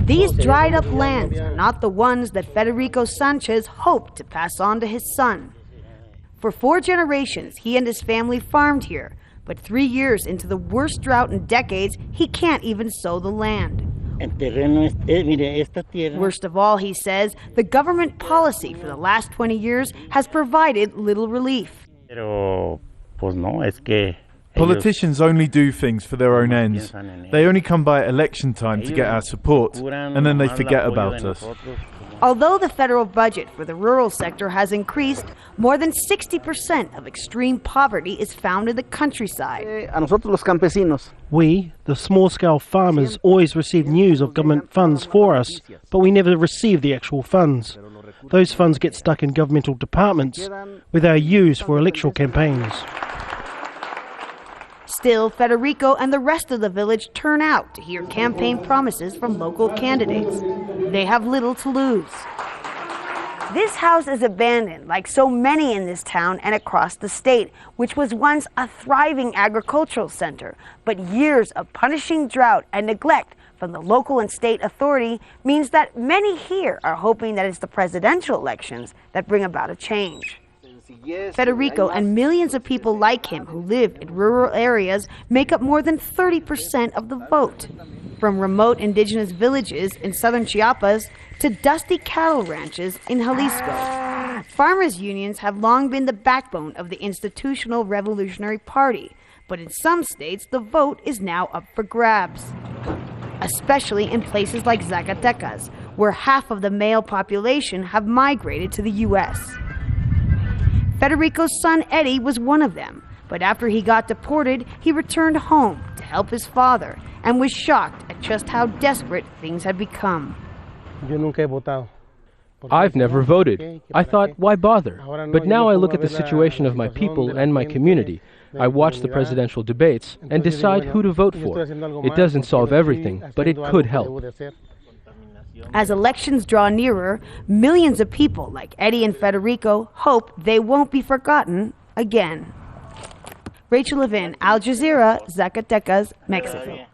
These dried up lands are not the ones that Federico Sanchez hoped to pass on to his son. For 4 generations, he and his family farmed here, but 3 years into the worst drought in decades, he can't even sow the land. Worst of all, he says, the government policy for the last 20 years has provided little relief. Politicians only do things for their own ends. They only come by election time to get our support, and then they forget about us. Although the federal budget for the rural sector has increased, more than 60% of extreme poverty is found in the countryside. We, the small-scale farmers, always receive news of government funds for us, but we never receive the actual funds. Those funds get stuck in governmental departments, where they are used for electoral campaigns. Still, Federico and the rest of the village turn out to hear campaign promises from local candidates. They have little to lose. This house is abandoned, like so many in this town and across the state, which was once a thriving agricultural center. But years of punishing drought and neglect from the local and state authority means that many here are hoping that it's the presidential elections that bring about a change. Federico and millions of people like him who live in rural areas make up more than 30% of the vote. From remote indigenous villages in southern Chiapas to dusty cattle ranches in Jalisco. Farmers' unions have long been the backbone of the institutional Revolutionary Party, but in some states the vote is now up for grabs. Especially in places like Zacatecas, where half of the male population have migrated to the U.S. Federico's son Eddie was one of them, but after he got deported, he returned home to help his father and was shocked at just how desperate things had become. I've never voted. I thought, why bother? But now I look at the situation of my people and my community. I watch the presidential debates and decide who to vote for. It doesn't solve everything, but it could help. As elections draw nearer, millions of people like Eddie and Federico hope they won't be forgotten again. Rachel Levin, Al Jazeera, Zacatecas, Mexico.